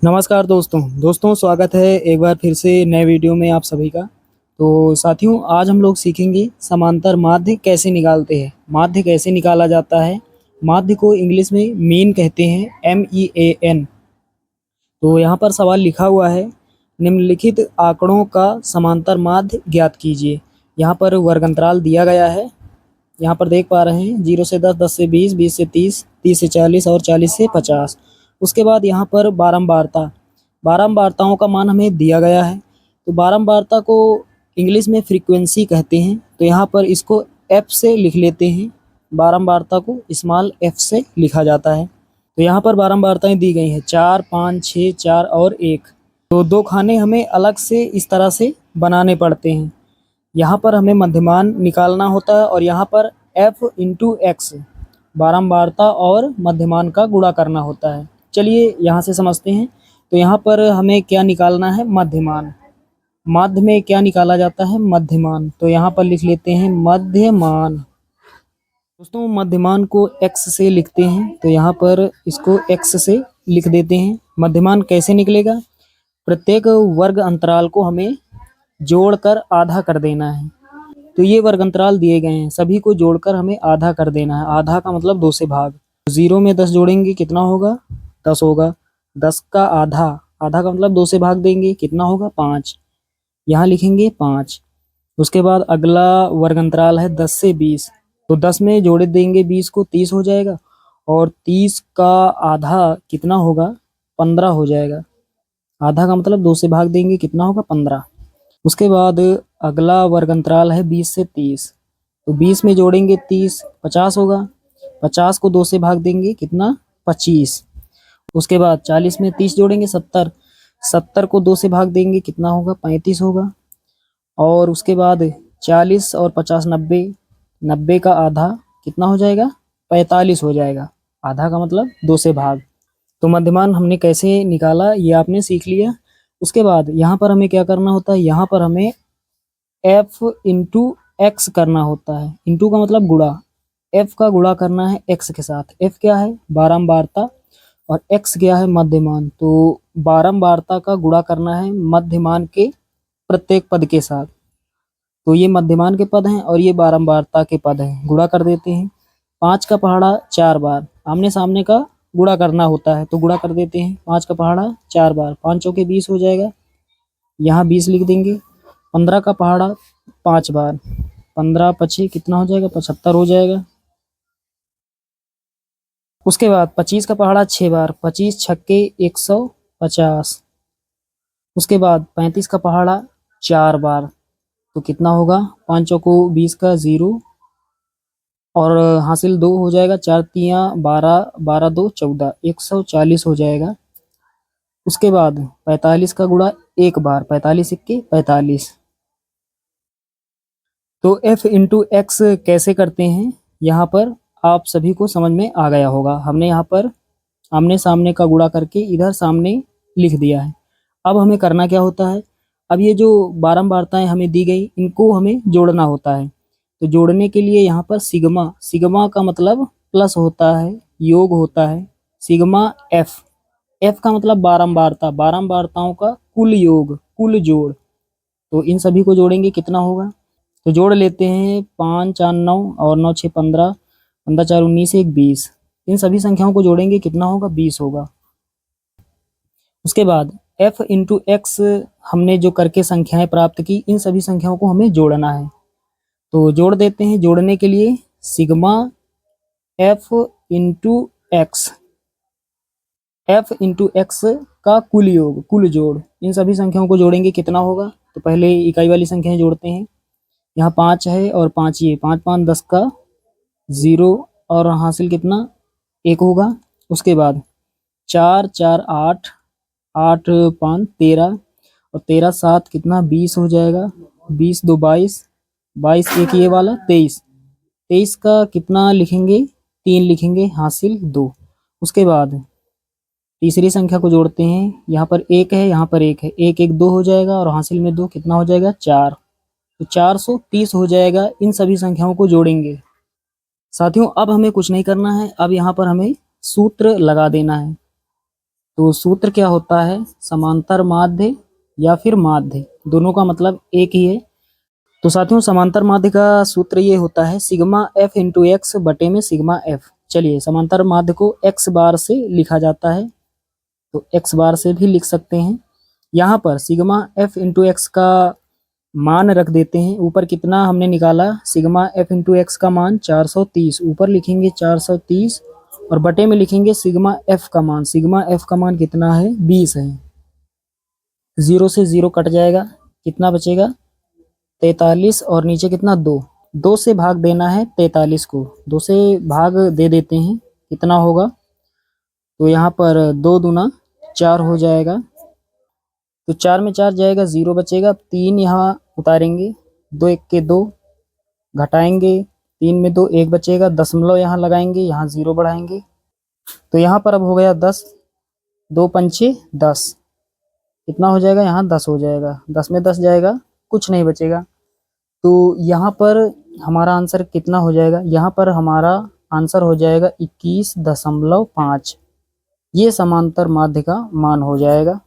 नमस्कार दोस्तों स्वागत है एक बार फिर से नए वीडियो में आप सभी का। तो साथियों, आज हम लोग सीखेंगे समांतर माध्य कैसे निकालते हैं, माध्य कैसे निकाला जाता है। माध्य को इंग्लिश में मीन कहते हैं, MEAN। तो यहाँ पर सवाल लिखा हुआ है, निम्नलिखित आंकड़ों का समांतर माध्य ज्ञात कीजिए। यहाँ पर वर्ग अंतराल दिया गया है, यहाँ पर देख पा रहे हैं 0 से 10, 10 से 20, 20 से 30, 30 से 40 और 40 से 50। उसके बाद यहाँ पर बारंबारता, बारंबारताओं का मान हमें दिया गया है। तो बारंबारता को इंग्लिश में फ्रीक्वेंसी कहते हैं, तो यहाँ पर इसको F से लिख लेते हैं। बारंबारता को स्मॉल f से लिखा जाता है। तो यहाँ पर बारंबारताएं दी गई हैं 4, 5, 6, 4 और 1। तो दो खाने हमें अलग से इस तरह से बनाने पड़ते हैं। यहाँ पर हमें मध्यमान निकालना होता है और यहाँ पर F इंटू एक्स बारंबारता और मध्यमान का गुणा करना होता है। चलिए यहाँ से समझते हैं। तो यहाँ पर हमें क्या निकालना है, मध्यमान। माध्य में क्या निकाला जाता है, मध्यमान। तो यहाँ पर लिख लेते हैं मध्यमान। दोस्तों, मध्यमान को x से लिखते हैं, तो यहाँ पर इसको x से लिख देते हैं। मध्यमान कैसे निकलेगा, प्रत्येक वर्ग अंतराल को हमें जोड़कर आधा कर देना है। तो ये वर्ग अंतराल दिए गए हैं, सभी को जोड़कर हमें आधा कर देना है। आधा का मतलब 2 से भाग। 0 में 10 जोड़ेंगे कितना होगा, 10 होगा। 10 का आधा, आधा का मतलब 2 से भाग देंगे कितना होगा, 5। यहाँ लिखेंगे 5। उसके बाद अगला वर्ग अंतराल है 10 से 20। तो 10 में जोड़े देंगे 20 को, 30 हो जाएगा। और 30 का आधा कितना होगा, 15 हो जाएगा। आधा का मतलब 2 से भाग देंगे कितना होगा, 15। उसके बाद अगला वर्ग अंतराल है 20 से 30। तो 20 में जोड़ेंगे 30, 50 होगा। 50 को 2 से भाग देंगे कितना, 25। उसके बाद 40 में 30 जोड़ेंगे 70। 70 को 2 से भाग देंगे कितना होगा, 35 होगा। और उसके बाद 40 और 50, 90। 90 का आधा कितना हो जाएगा, 45 हो जाएगा। आधा का मतलब 2 से भाग। तो मध्यमान हमने कैसे निकाला ये आपने सीख लिया। उसके बाद यहाँ पर हमें क्या करना होता है, यहाँ पर हमें F इंटू एक्स करना होता है। इंटू का मतलब गुणा, F का गुणा करना है x के साथ। F क्या है, बारंबारता, और x क्या है, मध्यमान। तो बारंबारता का गुणा करना है मध्यमान के प्रत्येक पद के साथ। तो ये मध्यमान के पद हैं और ये बारंबारता के पद हैं, गुणा कर देते हैं। 5 का पहाड़ा 4 बार, आमने सामने का गुणा करना होता है, तो गुणा कर देते हैं। 5 का पहाड़ा 4 बार, 5 चौके 20 हो जाएगा। यहाँ 20 लिख देंगे। 15 का पहाड़ा 5 बार, 15 पछी कितना हो जाएगा, 75 हो जाएगा। उसके बाद 25 का पहाड़ा 6 बार, 25 छक्के 150। उसके बाद 35 का पहाड़ा 4 बार, तो कितना होगा, 5 चौको 20 का 0 और हासिल 2 हो जाएगा। 4 तियाँ 12, 12 2 14, 140 हो जाएगा। उसके बाद 45 का गुणा 1 बार, 45 इक्के 45। तो F इंटू एक्स कैसे करते हैं, यहाँ पर आप सभी को समझ में आ गया होगा। हमने यहाँ पर आमने सामने का गुणा करके इधर सामने लिख दिया है। अब हमें करना क्या होता है, अब ये जो बारंबारताएं हमें दी गई इनको हमें जोड़ना होता है। तो जोड़ने के लिए यहाँ पर सिग्मा, सिग्मा का मतलब प्लस होता है, योग होता है। सिग्मा F, F का मतलब बारंबारता, बारंबारताओं का कुल योग, कुल जोड़। तो इन सभी को जोड़ेंगे कितना होगा, तो जोड़ लेते हैं। 5 4 9 और 9 6 15, 15 4 19, 1 20। इन सभी संख्याओं को जोड़ेंगे कितना होगा, 20 होगा। उसके बाद F इंटू एक्स हमने जो करके संख्याएं प्राप्त की, इन सभी संख्याओं को हमें जोड़ना है। तो जोड़ देते हैं। जोड़ने के लिए sigma F into x, F into x का कुल योग, कुल जोड़। इन सभी संख्याओं को जोड़ेंगे कितना होगा, तो पहले इकाई वाली संख्याएं जोड़ते हैं। यहाँ 5 है और 5 ये, 5 5 10 का 0 और हासिल कितना, 1 होगा। उसके बाद 4 4 8, 8 5 13 और 13 7 कितना, 20 हो जाएगा। 20 2 22, 22 एक ये वाला 23। 23 का कितना लिखेंगे, 3 लिखेंगे, हासिल 2। उसके बाद तीसरी संख्या को जोड़ते हैं। यहाँ पर 1 है, यहाँ पर 1 है, 1 1 2 हो जाएगा और हासिल में 2 कितना हो जाएगा, 4। तो 430 हो जाएगा। इन सभी संख्याओं को जोड़ेंगे। साथियों, अब हमें कुछ नहीं करना है, अब यहाँ पर हमें सूत्र लगा देना है। तो सूत्र क्या होता है, समांतर माध्य या फिर माध्य, दोनों का मतलब एक ही है। तो साथियों समांतर माध्य का सूत्र ये होता है सिग्मा एफ इंटू एक्स बटे में सिग्मा एफ। चलिए समांतर माध्य को एक्स बार से लिखा जाता है, तो एक्स बार से भी लिख सकते हैं। यहाँ पर सिग्मा एफ इंटू एक्स का मान रख देते हैं। ऊपर कितना हमने निकाला, सिग्मा एफ इंटू एक्स का मान 430, ऊपर लिखेंगे 430 और बटे में लिखेंगे सिग्मा एफ का मान। सिग्मा एफ का मान कितना है, 20 है। 0 से 0 कट जाएगा, कितना बचेगा 43 और नीचे कितना 2, 2 से भाग देना है 43 को, 2 से भाग दे देते हैं, कितना होगा, तो यहाँ पर 2 दूना 4 हो जाएगा। तो 4 में 4 जाएगा, 0 बचेगा, 3 यहाँ उतारेंगे, 2 1 के 2 घटाएंगे, 3 में 2 1 बचेगा, दशमलव यहाँ लगाएंगे, यहाँ 0 बढ़ाएंगे, तो यहाँ पर अब हो गया 10, 2 पंचे 10, कितना हो जाएगा, यहाँ 10 हो जाएगा, 10 में 10 जाएगा, कुछ नहीं बचेगा। तो यहाँ पर हमारा आंसर कितना हो जाएगा, यहाँ पर हमारा आंसर हो जाएगा 21.5। ये समांतर माध्य का मान हो जाएगा।